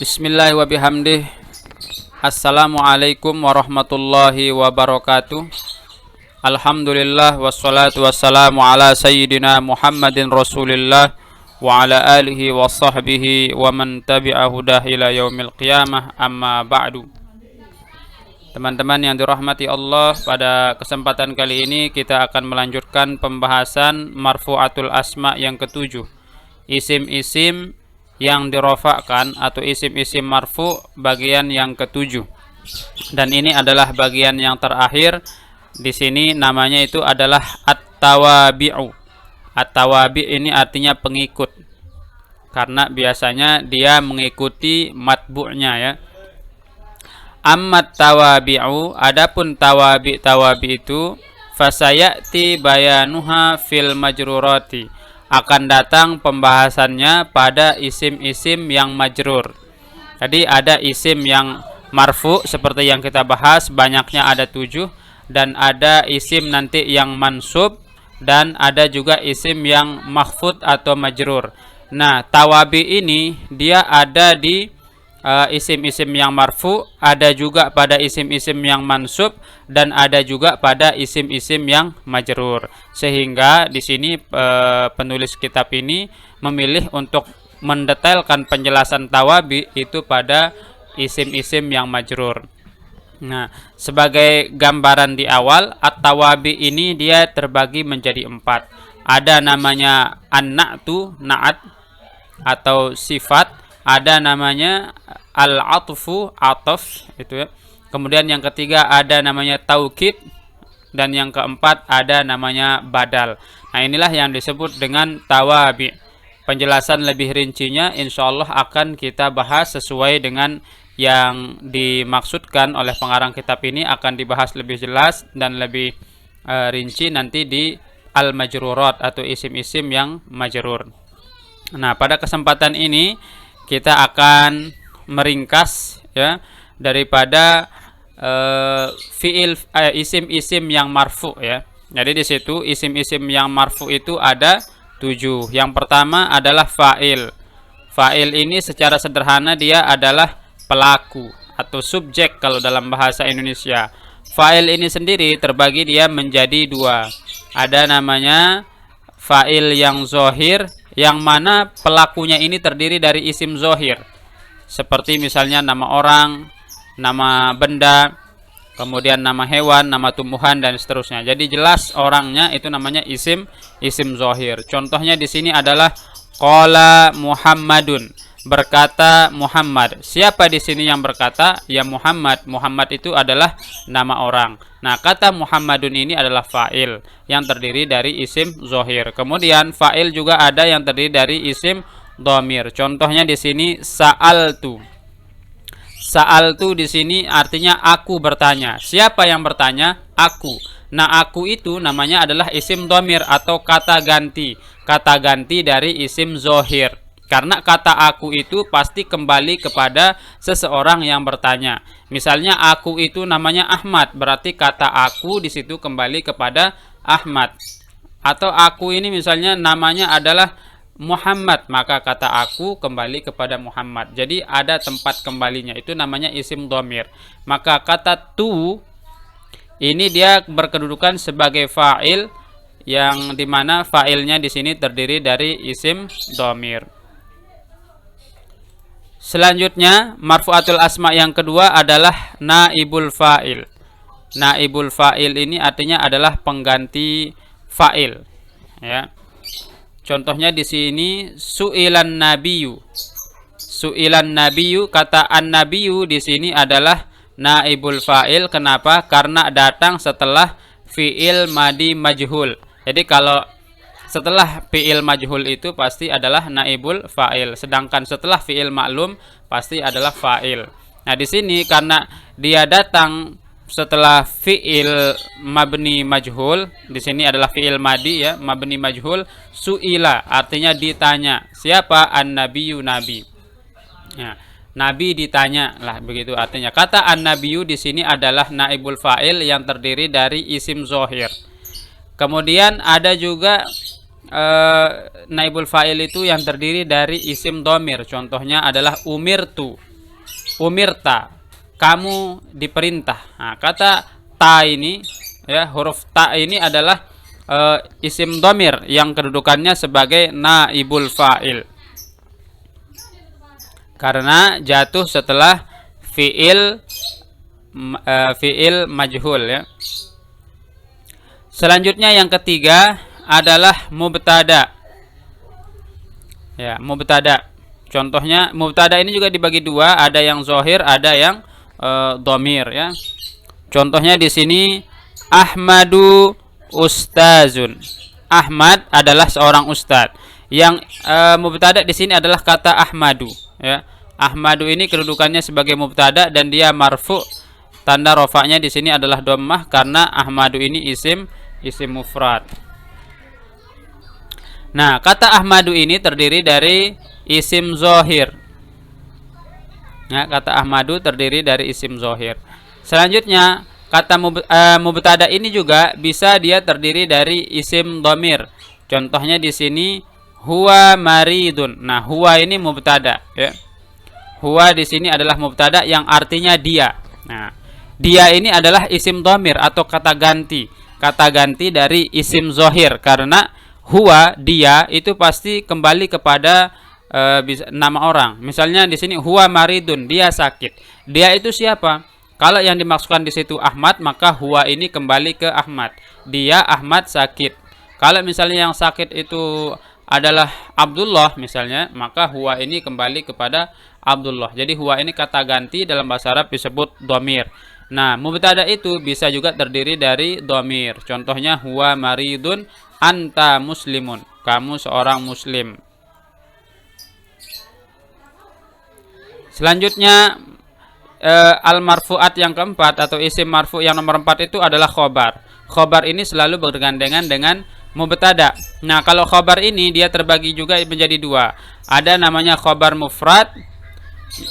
Bismillah wa bihamdih. Assalamualaikum warahmatullahi wabarakatuh. Alhamdulillah wassalatu wassalamu ala sayyidina Muhammadin Rasulillah wa ala alihi wa sahbihi wa man tabi'a hudah ila yaumil qiyamah, amma ba'du. Teman-teman yang dirahmati Allah, pada kesempatan kali ini kita akan melanjutkan pembahasan marfu'atul asma yang ketujuh, isim-isim yang dirofakkan atau isim-isim marfu bagian yang ketujuh. Dan ini adalah bagian yang terakhir. Di sini namanya itu adalah at-tawabi'u. At-tawabi' ini artinya pengikut, karena biasanya dia mengikuti matbu'nya ya. Ammat tawabi'u, adapun tawabi itu fasayati bayanuha fil majrurati, akan datang pembahasannya pada isim-isim yang majrur. Jadi ada isim yang marfu seperti yang kita bahas, banyaknya ada 7, dan ada isim nanti yang mansub, dan ada juga isim yang mahfud atau majrur. Nah, tawabi ini dia ada di isim-isim yang marfu, ada juga pada isim-isim yang mansub, dan ada juga pada isim-isim yang majrur. Sehingga di sini penulis kitab ini memilih untuk mendetailkan penjelasan tawabi itu pada isim-isim yang majrur. Nah, sebagai gambaran di awal, at-tawabi ini dia terbagi menjadi 4. Ada namanya an-na'tu, na'at atau sifat. Ada namanya al-atfu, ataf itu ya. Kemudian yang ketiga ada namanya taukid, dan yang keempat ada namanya badal. Nah, inilah yang disebut dengan tawabi. Penjelasan lebih rincinya insyaallah akan kita bahas sesuai dengan yang dimaksudkan oleh pengarang kitab ini, akan dibahas lebih jelas dan lebih rinci nanti di al-majrurat atau isim-isim yang majrur. Nah, pada kesempatan ini kita akan meringkas ya daripada isim-isim yang marfu ya. Jadi di situ isim-isim yang marfu itu ada 7. Yang pertama adalah fa'il. Fa'il ini secara sederhana dia adalah pelaku atau subjek kalau dalam bahasa Indonesia. Fa'il ini sendiri terbagi dia menjadi 2. Ada namanya fa'il yang zohir, yang mana pelakunya ini terdiri dari isim zohir, seperti misalnya nama orang, nama benda, kemudian nama hewan, nama tumbuhan, dan seterusnya. Jadi jelas orangnya itu namanya isim zohir. Contohnya di sini adalah qala Muhammadun, berkata Muhammad. Siapa di sini yang berkata? Ya Muhammad. Muhammad itu adalah nama orang. Nah, kata Muhammadun ini adalah fa'il yang terdiri dari isim zohir. Kemudian fa'il juga ada yang terdiri dari isim dhamir. Contohnya di sini sa'altu. Sa'altu di sini artinya aku bertanya. Siapa yang bertanya? Aku. Nah, aku itu namanya adalah isim dhamir atau kata ganti. Kata ganti dari isim zohir. Karena kata aku itu pasti kembali kepada seseorang yang bertanya. Misalnya aku itu namanya Ahmad, berarti kata aku di situ kembali kepada Ahmad. Atau aku ini misalnya namanya adalah Muhammad, maka kata aku kembali kepada Muhammad. Jadi ada tempat kembalinya, itu namanya isim dhamir. Maka kata tu ini dia berkedudukan sebagai fa'il, yang dimana fa'ilnya di sini terdiri dari isim dhamir. Selanjutnya, marfu'atul asma yang kedua adalah naibul fa'il. Naibul fa'il ini artinya adalah pengganti fa'il. Ya. Contohnya di sini su'ilan nabiyyu. Su'ilan nabiyyu, kata an-nabiyyu di sini adalah naibul fa'il. Kenapa? Karena datang setelah fi'il madi majhul. Jadi kalau setelah fi'il majhul itu pasti adalah naibul fa'il, sedangkan setelah fi'il maklum pasti adalah fa'il. Nah, di sini karena dia datang setelah fi'il mabni majhul, di sini adalah fi'il madi ya, mabni majhul, su'ila artinya ditanya. Siapa? An-nabiyyu, nabi. Ya, nabi ditanya lah, begitu artinya. Kata an-nabiyyu di sini adalah naibul fa'il yang terdiri dari isim zohir. Kemudian ada juga naibul fa'il itu yang terdiri dari isim dhamir. Contohnya adalah umirtu. umirta, kamu diperintah. Nah, kata ta ini ya, huruf ta ini adalah isim dhamir yang kedudukannya sebagai naibul fa'il. Karena jatuh setelah fi'il majhul ya. Selanjutnya yang ketiga adalah mubtada. Ya, mubtada. Contohnya mubtada ini juga dibagi dua, ada yang zahir, ada yang dhamir ya. Contohnya di sini Ahmadu ustazun. Ahmad adalah seorang ustadz. Yang mubtada di sini adalah kata Ahmadu ya. Ahmadu ini kedudukannya sebagai mubtada dan dia marfu. Tanda rofaknya di sini adalah dhammah karena Ahmadu ini isim mufrad. Nah, kata Ahmadu ini terdiri dari isim zahir. Ya, kata Ahmadu terdiri dari isim zahir. Selanjutnya, kata mubtada ini juga bisa dia terdiri dari isim dhamir. Contohnya di sini huwa maridun. Nah, huwa ini mubtada ya. Huwa di sini adalah mubtada yang artinya dia. Nah, dia ini adalah isim dhamir atau kata ganti. Kata ganti dari isim zahir karena huwa dia itu pasti kembali kepada nama orang. Misalnya di sini huwa maridun, dia sakit. Dia itu siapa? Kalau yang dimaksudkan di situ Ahmad, maka huwa ini kembali ke Ahmad. Dia Ahmad sakit. Kalau misalnya yang sakit itu adalah Abdullah misalnya, maka huwa ini kembali kepada Abdullah. Jadi huwa ini kata ganti dalam bahasa Arab disebut dhamir. Nah, mubtada itu bisa juga terdiri dari dhamir. Contohnya huwa maridun anta muslimun, kamu seorang muslim. Selanjutnya al-marfu'at yang keempat atau isim marfu yang nomor 4 itu adalah khobar. Khobar ini selalu bergandengan dengan mubtada. Nah, kalau khobar ini dia terbagi juga menjadi dua. Ada namanya khobar mufrad.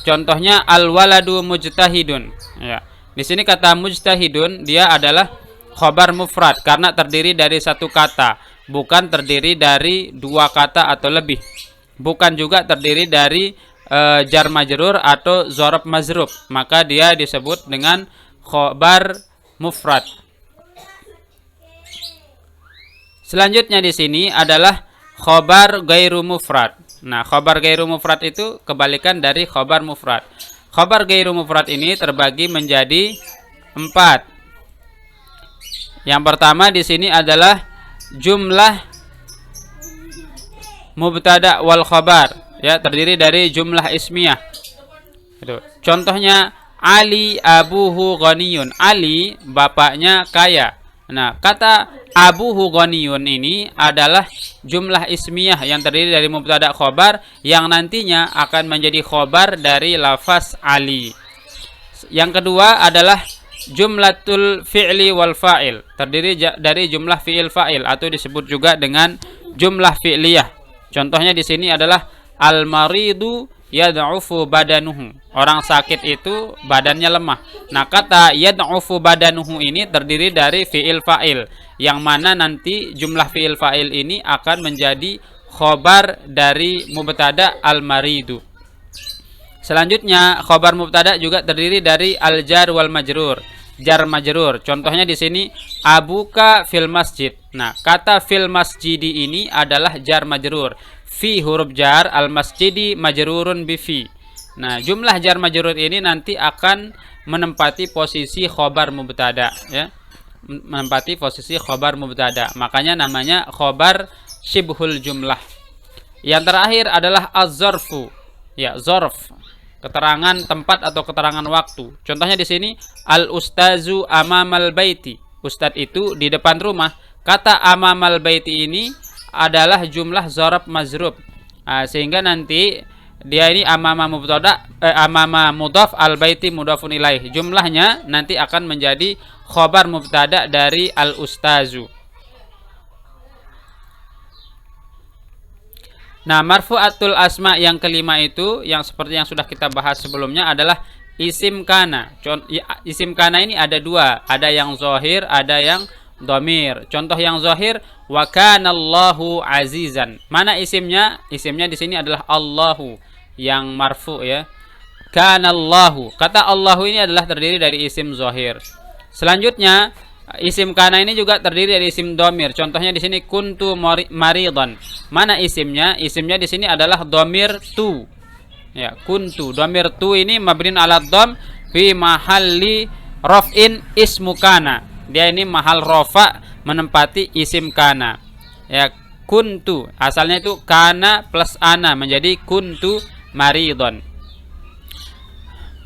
Contohnya al-waladu mujtahidun. Ya. Di sini kata mujtahidun dia adalah khobar mufrad karena terdiri dari satu kata, bukan terdiri dari dua kata atau lebih. Bukan juga terdiri dari jar majrur atau dzaraf mazruf, maka dia disebut dengan khobar mufrad. Selanjutnya di sini adalah khobar gairu mufrad. Nah, khobar gairu mufrad itu kebalikan dari khobar mufrad. Khobar gairu mufrad ini terbagi menjadi 4. Yang pertama di sini adalah jumlah mubtada wal khabar, ya, terdiri dari jumlah ismiyah. Itu. Contohnya Ali abuhu ghaniyun. Ali bapaknya kaya. Nah, kata abuhu ghaniyun ini adalah jumlah ismiyah yang terdiri dari mubtada khobar yang nantinya akan menjadi khobar dari lafaz Ali. Yang kedua adalah jumlatul fi'li wal fa'il, terdiri dari jumlah fi'il fa'il atau disebut juga dengan jumlah fi'liyah. Contohnya di sini adalah al-maridu yad'ufu badanuhu. Orang sakit itu badannya lemah. Nah, kata yad'ufu badanuhu ini terdiri dari fi'il fa'il yang mana nanti jumlah fi'il fa'il ini akan menjadi khobar dari mubtada al-maridu. Selanjutnya khobar mubtada juga terdiri dari al-jar wal majrur, jar majrur. Contohnya di sini abuka fil masjid. Nah, kata fil masjidi ini adalah jar majrur. Fi huruf jar, al masjidi majrurun bi fi. Nah, jumlah jar majrur ini nanti akan menempati posisi khobar mubtada ya. Menempati posisi khobar mubtada. Makanya namanya khobar syibhul jumlah. Yang terakhir adalah az-zarfu. Ya, zarf. Keterangan tempat atau keterangan waktu. Contohnya di sini al-ustazu amamal baiti. Ustadz itu di depan rumah. Kata amamal baiti ini adalah jumlah zarf mazrub. Sehingga nanti dia ini amama mubtada amama mudhaf al baiti mudhafun ilaih. Jumlahnya nanti akan menjadi khobar mubtada dari al ustazu. Nah, marfu'atul asma yang kelima itu yang seperti yang sudah kita bahas sebelumnya adalah isim kana. Isim kana ini ada dua, ada yang zahir, ada yang dhamir. Contoh yang zahir, wa kanallahu azizan. Mana isimnya? Isimnya di sini adalah Allahu yang marfu ya. Kana Allahu. Kata Allahu ini adalah terdiri dari isim zahir. Selanjutnya isim kana ini juga terdiri dari isim domir. Contohnya di sini kuntu maridan. Mana isimnya? Isimnya di sini adalah domir tu. Ya, kuntu. Domir tu ini mabniun ala dham fi mahalli raf'in ismu kana. Dia ini mahal rafa menempati isim kana. Ya, kuntu. Asalnya itu kana plus ana menjadi kuntu maridon.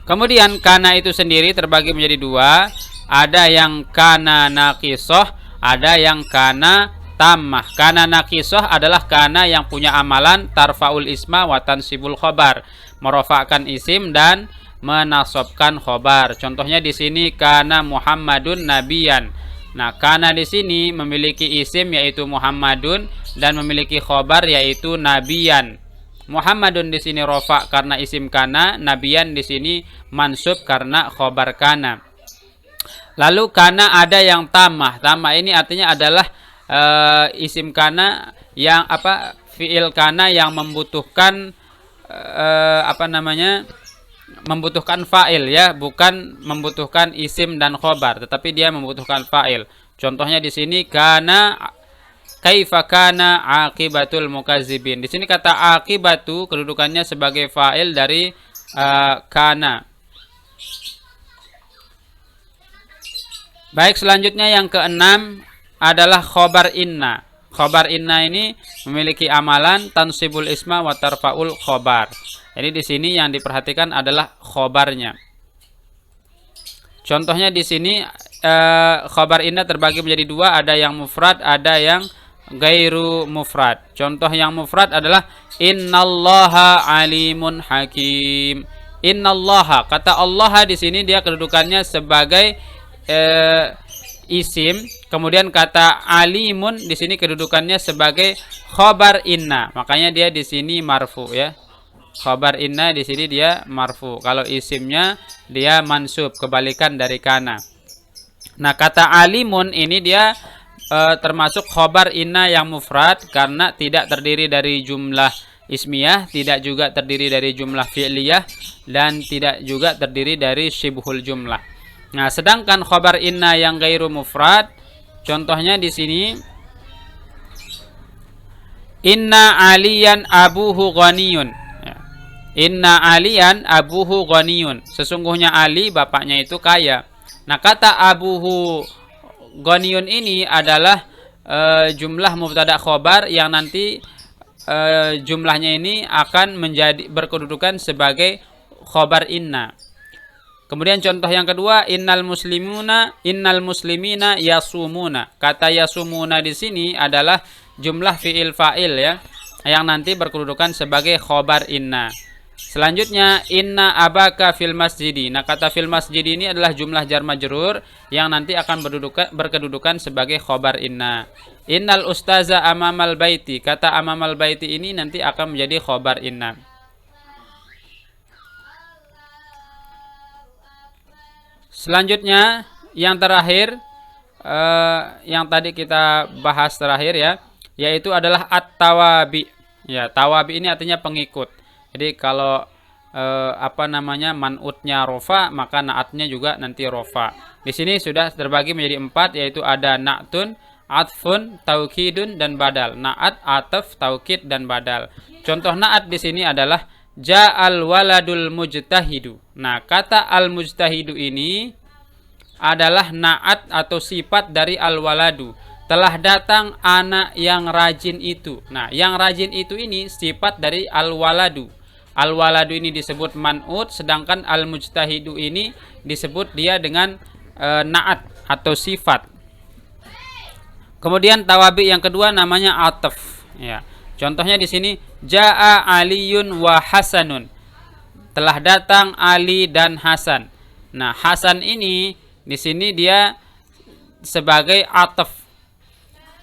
Kemudian kana itu sendiri terbagi menjadi dua. Ada yang kana naqisoh, ada yang kana tammah. Kana naqisoh adalah kana yang punya amalan tarfaul isma wa tansibul khobar, merofakkan isim dan menasobkan khobar. Contohnya di sini kana Muhammadun nabiyan. Nah, kana di sini memiliki isim yaitu Muhammadun dan memiliki khobar yaitu nabiyan. Muhammadun di sini rofa karena isim kana, nabiyan di sini mansub karena khobar kana. Lalu kana ada yang tamah. Tamah ini artinya adalah isim kana yang fiil kana yang membutuhkan membutuhkan fa'il ya, bukan membutuhkan isim dan khobar, tetapi dia membutuhkan fa'il. Contohnya di sini kana kaifa kana aqibatul mukazzibin. Di sini kata aqibatu kedudukannya sebagai fa'il dari kana. Baik, selanjutnya yang keenam adalah khobar inna. Khobar inna ini memiliki amalan tansibul isma wa tarfaul khobar. Jadi di sini yang diperhatikan adalah khobarnya. Contohnya di sini khobar inna terbagi menjadi dua, ada yang mufrad, ada yang gairu mufrad. Contoh yang mufrad adalah innallaha alimun hakim. Innallaha, kata Allah di sini dia kedudukannya sebagai isim, kemudian kata alimun di sini kedudukannya sebagai khobar inna, makanya dia di sini marfu ya. Khobar inna di sini dia marfu. Kalau isimnya dia mansub, kebalikan dari kana. Nah, kata alimun ini dia termasuk khobar inna yang mufrad karena tidak terdiri dari jumlah ismiyah, tidak juga terdiri dari jumlah fi'liyah, dan tidak juga terdiri dari syibhul jumlah. Nah, sedangkan khobar inna yang gairu mufrad, contohnya di sini inna aliyan abuhu ghaniyun. Ya. Inna aliyan abuhu ghaniyun. Sesungguhnya Ali bapaknya itu kaya. Nah, kata abuhu ghaniyun ini adalah jumlah mubtada khobar yang nanti jumlahnya ini akan menjadi berkedudukan sebagai khobar inna. Kemudian contoh yang kedua, innal muslimina yasumuna. Kata yasumuna di sini adalah jumlah fiil fa'il ya, yang nanti berkedudukan sebagai khobar inna. Selanjutnya inna abaka fil masjidi. Nah, kata fil masjidi ini adalah jumlah jar majrur yang nanti akan berkedudukan sebagai khobar inna. Innal ustaza amamal baiti. Kata amamal baiti ini nanti akan menjadi khobar inna. Selanjutnya yang terakhir yang tadi kita bahas terakhir ya, yaitu adalah at-tawabi. Ya, tawabi ini artinya pengikut. Jadi kalau man'utnya rofa, maka na'atnya juga nanti rofa. Di sini sudah terbagi menjadi 4, yaitu ada na'tun, atfun, taukidun, dan badal. Na'at, ataf, taukid, dan badal. Contoh na'at di sini adalah ja'al waladul mujtahidu. Nah, kata al-mujtahidu ini adalah na'at atau sifat dari al-waladu. Telah datang anak yang rajin itu. Nah, yang rajin itu ini sifat dari al-waladu. Al-waladu ini disebut man'ut, sedangkan al-mujtahidu ini disebut dia dengan na'at atau sifat. Kemudian tawabi yang kedua namanya ataf. Ya. Contohnya di sini Ja'a Aliyun wa Hasanun. Telah datang Ali dan Hasan. Nah, Hasan ini di sini dia sebagai ataf.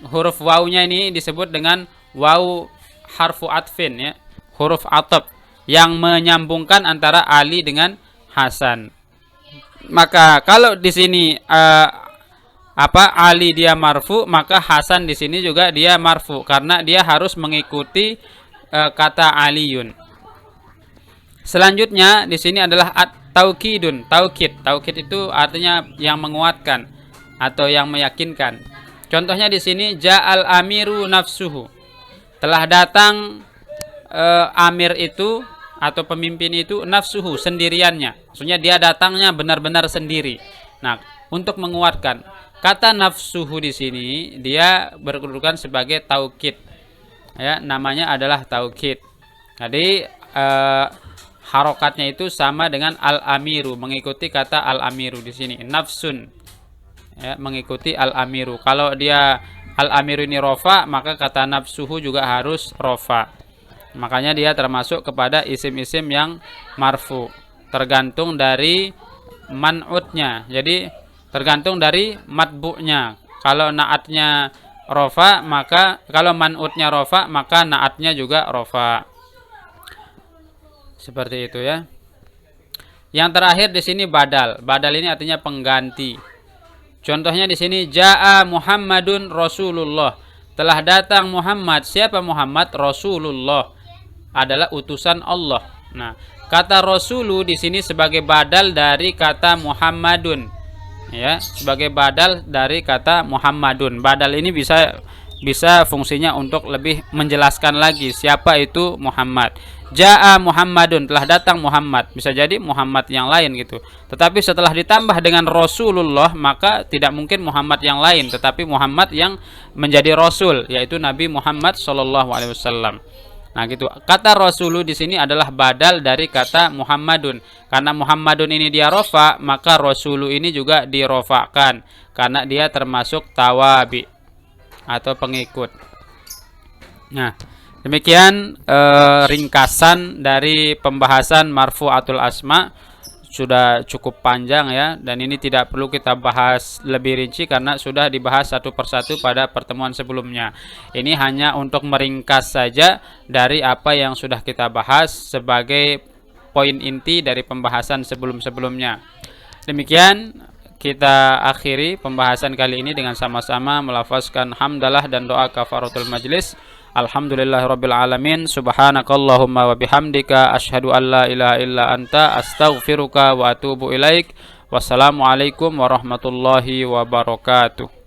Huruf wawunya ini disebut dengan waw harfu atfin ya. Huruf ataf yang menyambungkan antara Ali dengan Hasan. Maka kalau di sini Ali dia marfu, maka Hasan di sini juga dia marfu karena dia harus mengikuti kata Aliyun. Selanjutnya di sini adalah taukidun, taukid. Taukid itu artinya yang menguatkan atau yang meyakinkan. Contohnya di sini ja'al amiru nafsuhu. Telah datang amir itu atau pemimpin itu nafsuhu, sendiriannya. Maksudnya dia datangnya benar-benar sendiri. Nah, untuk menguatkan kata nafsuhu di sini dia berkedudukan sebagai taukid. Ya, namanya adalah taukid. Jadi harokatnya itu sama dengan al-amiru, mengikuti kata al-amiru di sini. Nafsun, ya, mengikuti al-amiru. Kalau dia al-amiru ini rofa, maka kata nafsuhu juga harus rofa. Makanya dia termasuk kepada isim-isim yang marfu. Tergantung dari man'utnya. Jadi tergantung dari matbu'nya. Kalau naatnya rofa, maka kalau man'utnya rofa, maka naatnya juga rofa. Seperti itu ya. Yang terakhir di sini badal. Badal ini artinya pengganti. Contohnya di sini jaa Muhammadun Rasulullah. Telah datang Muhammad. Siapa Muhammad? Rasulullah, adalah utusan Allah. Nah, kata rasulu di sini sebagai badal dari kata Muhammadun. Ya, sebagai badal dari kata Muhammadun. Badal ini bisa fungsinya untuk lebih menjelaskan lagi siapa itu Muhammad. Jaa Muhammadun, telah datang Muhammad. Bisa jadi Muhammad yang lain gitu. Tetapi setelah ditambah dengan Rasulullah, maka tidak mungkin Muhammad yang lain, tetapi Muhammad yang menjadi Rasul, yaitu Nabi Muhammad SAW. Nah gitu. Kata Rasulu di sini adalah badal dari kata Muhammadun. Karena Muhammadun ini dia rofa, maka Rasulu ini juga dirofakan karena dia termasuk tawabi atau pengikut. Nah, demikian ringkasan dari pembahasan marfu'atul asma. Sudah cukup panjang ya, dan ini tidak perlu kita bahas lebih rinci karena sudah dibahas satu persatu pada pertemuan sebelumnya. Ini hanya untuk meringkas saja dari apa yang sudah kita bahas sebagai poin inti dari pembahasan sebelum-sebelumnya. Demikian kita akhiri pembahasan kali ini dengan sama-sama melafazkan hamdalah dan doa kafaratul majlis. Alhamdulillahirabbil alamin. Subhanakallahumma wa bihamdika asyhadu an la ilaha illa anta astaghfiruka wa atubu ilaik. Wassalamualaikum warahmatullahi wabarakatuh.